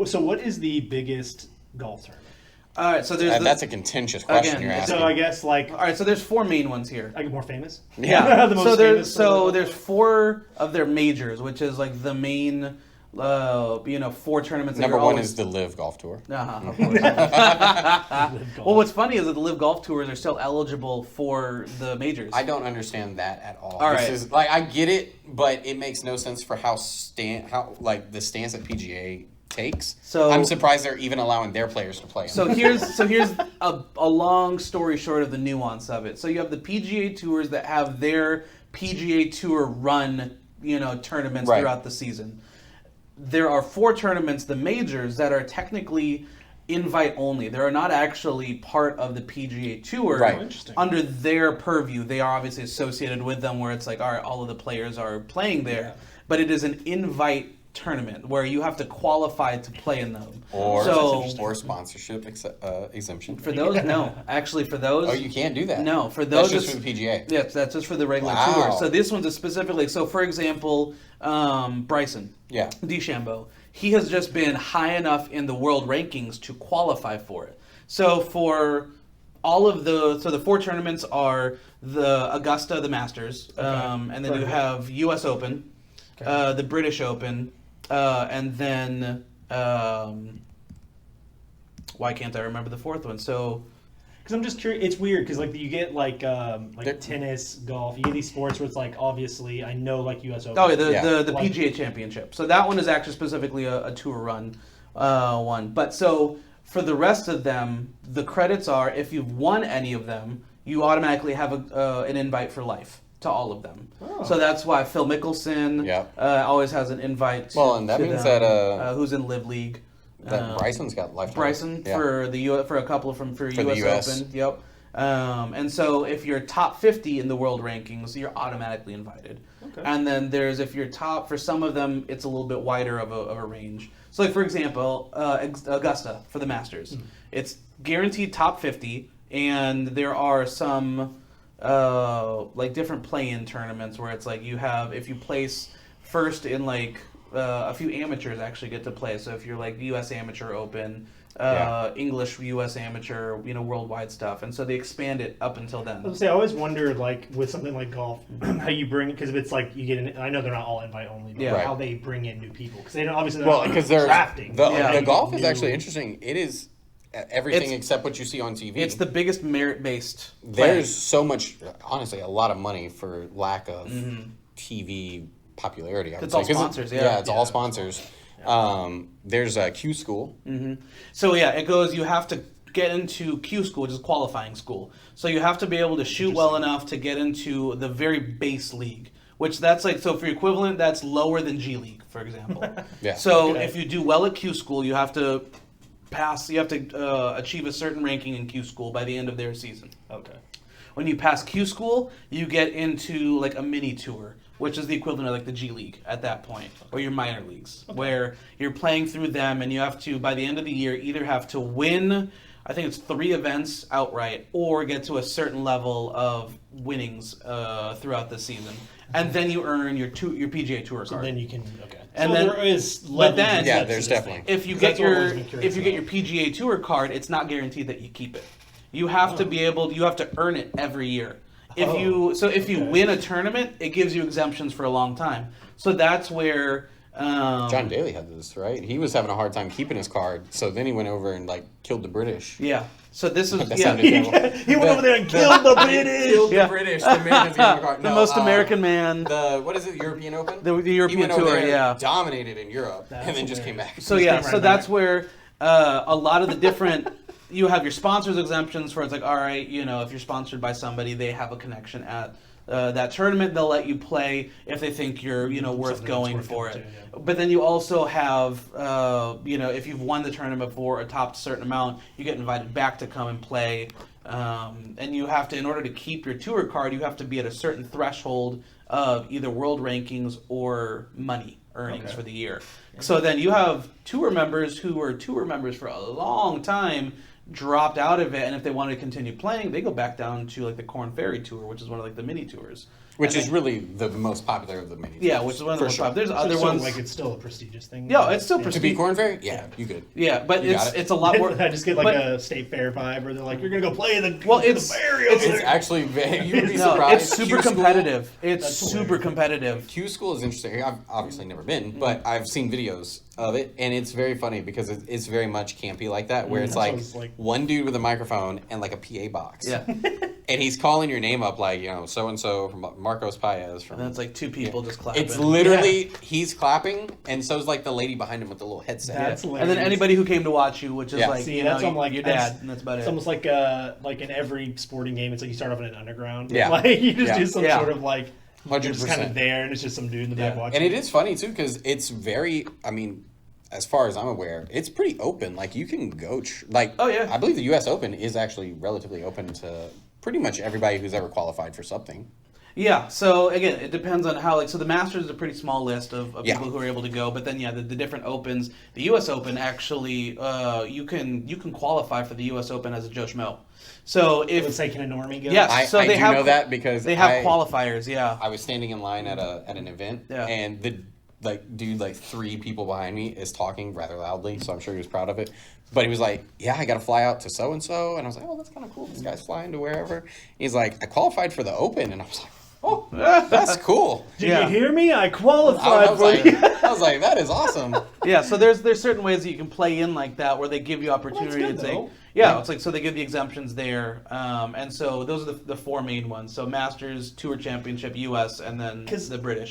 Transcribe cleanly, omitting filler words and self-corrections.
So what is the biggest golf tournament? All right, so there's That's a contentious question Again, you're asking. So I guess like all right, so there's 4 main ones here. I get more famous. Yeah. The most so there's famous. there's 4 of their majors, which is like the main 4 tournaments. Number 1 is the Live Golf Tour. Of course. Well, what's funny is that the Live Golf Tours are still eligible for the majors. I don't understand that at all. All This right. is like I get it, but it makes no sense for how the stance that PGA takes. So- I'm surprised they're even allowing their players to play. So here's a long story short of the nuance of it. So you have the PGA Tours that have their PGA Tour run, tournaments Right. throughout the season. There are 4 tournaments, the majors, that are technically invite only. They are not actually part of the PGA Tour Right. Oh, interesting. under their purview. They are obviously associated with them, where it's like, all right, all of the players are playing there, Yeah. but it is an invite tournament where you have to qualify to play in them. or so sponsorship exemption. for those, no, actually for those, Oh, you can't do that. no, for those, That's just it's- for the PGA. Yes, that's just for the regular Wow. tour. So this one's a specifically. So for example, Bryson Yeah. DeChambeau, he has just been high enough in the world rankings to qualify for it. So for all of the 4 tournaments are the Augusta, the Masters, and then you Perfect. have U.S. Open, the British Open, and then why can't I remember the 4th one? So. Because I'm just curious, it's weird because like you get like There- tennis, golf, you get these sports where it's like obviously I know like U.S. Open. Oh, yeah, the, Yeah. the, the Like- PGA Championship. So that one is actually specifically a tour run one. But so for the rest of them, the credits are if you've won any of them, you automatically have an invite for life to all of them. Oh. So that's why Phil Mickelson Yeah. always has an invite. To, Well, and that to means them, that, who's in Live League. That Bryson's got lifetime. Bryson Yeah. for for a couple for the U.S. US. Open. Yep. And so if you're top 50 in the world rankings, you're automatically invited. Okay. And then there's if you're top for some of them, it's a little bit wider of a range. So like for example, Augusta for the Masters, it's guaranteed top 50, and there are some like different play-in tournaments where it's like you have if you place first in like a few amateurs actually get to play. So if you're like U.S. Amateur Open, English U.S. Amateur, worldwide stuff, and so they expand it up until I then. was gonna say I always wondered like with something like golf how you bring because if it's like you get in, I know they're not all invite only, but Yeah. how they bring in new people because they don't obviously they're Well, not because they're drafting. Yeah. the golf is New- actually interesting. It is everything It's- except what you see on TV. It's the biggest merit-based play. There's so much, honestly, a lot of money for lack of TV popularity. I would It's say. all 'Cause sponsors, yeah. Yeah, it's all sponsors. There's a Q School. So yeah, it goes. You have to get into Q school, which is qualifying school. So you have to be able to shoot well enough to get into the very base league, which that's like so for your equivalent, that's lower than G League, for example. Yeah. So Okay. if you do well at Q school, you have to pass. You have to achieve a certain ranking in Q school by the end of their season. Okay. When you pass Q school, you get into like a mini tour, which is the equivalent of like the G League at that point, or your minor leagues, where you're playing through them, and you have to by the end of the year either have to win, I think it's 3 events outright, or get to a certain level of winnings throughout the season, and then you earn your PGA Tour So card. then you can okay. And so then- there is but levels then- and Yeah, steps there's to this definitely. thing. if you 'Cause get that's what I've your always been curious if you get your about. PGA Tour card, it's not guaranteed that you keep it. You have to be able. You have to earn it every year. If Oh, if you okay. win a tournament, it gives you exemptions for a long time. So that's where John Daly had this, right? He was having a hard time keeping his card, so then he went over and like killed the British. Yeah. So this is That yeah. sounded terrible. He went over there and killed the British. Killed Yeah. the British. The man is giving a card. the No, most American man. The what is it? European Open. The He European went over Tour, there, yeah. dominated in Europe, That's and then just came hilarious. back. So Just yeah, came so right that's back. where a lot of the different you have your sponsors exemptions where it's like, all right, if you're sponsored by somebody, they have a connection at that tournament. They'll let you play if they think you're worth Something that's going worth for going it. to, But then you also have if you've won the tournament before or topped a certain amount, you get invited back to come and play. And you have to, in order to keep your tour card, you have to be at a certain threshold of either world rankings or money earnings Okay. for the year. So then you have tour members who were tour members for a long time dropped out of it, and if they wanted to continue playing, they go back down to like the Corn Ferry Tour, which is one of like the mini tours. Which And is really the most popular of the mini. Yeah, tours, which is one of the for most sure. popular. There's other So, ones. like it's still a prestigious thing. Yeah, it's still To be prestige. Corn Ferry? Yeah, you good. Yeah, but You got it's it. it's a lot more. I just get like but- a state fair vibe where they're like, "You're gonna go play the Well, the it's- ferry it's- over It's there." actually very, you'd be No, surprised. it's super Q School- competitive. It's That's super hilarious. competitive. Q School is interesting. I've obviously never been, Mm-hmm. but I've seen videos of it, and it's very funny because it's very much campy like that, where it's That like, sounds like- one dude with a microphone and like a PA box. Yeah, And he's calling your name up like, so and so from Marcos Paez from. and then it's like two people just clapping. It's literally he's clapping, and so's like the lady behind him with the little headset. That's and then hilarious. anybody who came to watch you, which is Yeah. like See, you that's know, I'm like your that's- dad, and that's about It's it. almost like in every sporting game, it's like you start off in an underground. Yeah. Like you just Yeah. do some Yeah. sort of like you're just kind 100%. of there, and it's just some dude in the back Yeah. watching. And it is funny too because it's very. I mean, as far as I'm aware, it's pretty open. Like you can go. Oh, yeah. I believe the U.S. Open is actually relatively open to pretty much everybody who's ever qualified for something. Yeah, so again, it depends on how, like, so the Masters is a pretty small list of Yeah. people who are able to go, but then, yeah, the different Opens, the U.S. Open actually, you can qualify for the U.S. Open as a Joe Schmo. So Let's if, say, can a normie go? yes, so I they do have, know that because they have I- qualifiers, yeah. I was standing in line at an event, Yeah. and the dude, like 3 people behind me is talking rather loudly, so I'm sure he was proud of it. But he was like, "Yeah, I got to fly out to so and so," and I was like, "Oh, that's kind of cool. This guy's flying to wherever." He's like, "I qualified for the Open," and I was like, "Oh, that's cool." Did Yeah. you hear me? I I qualified was for like, you. I was like, "That is awesome." Yeah, so there's certain ways that you can play in like that where they give you opportunity good, to say, though. yeah, it's like so they give the exemptions there, and so those are the 4 main ones. So Masters, Tour Championship, U.S., and then 'Cause- the British.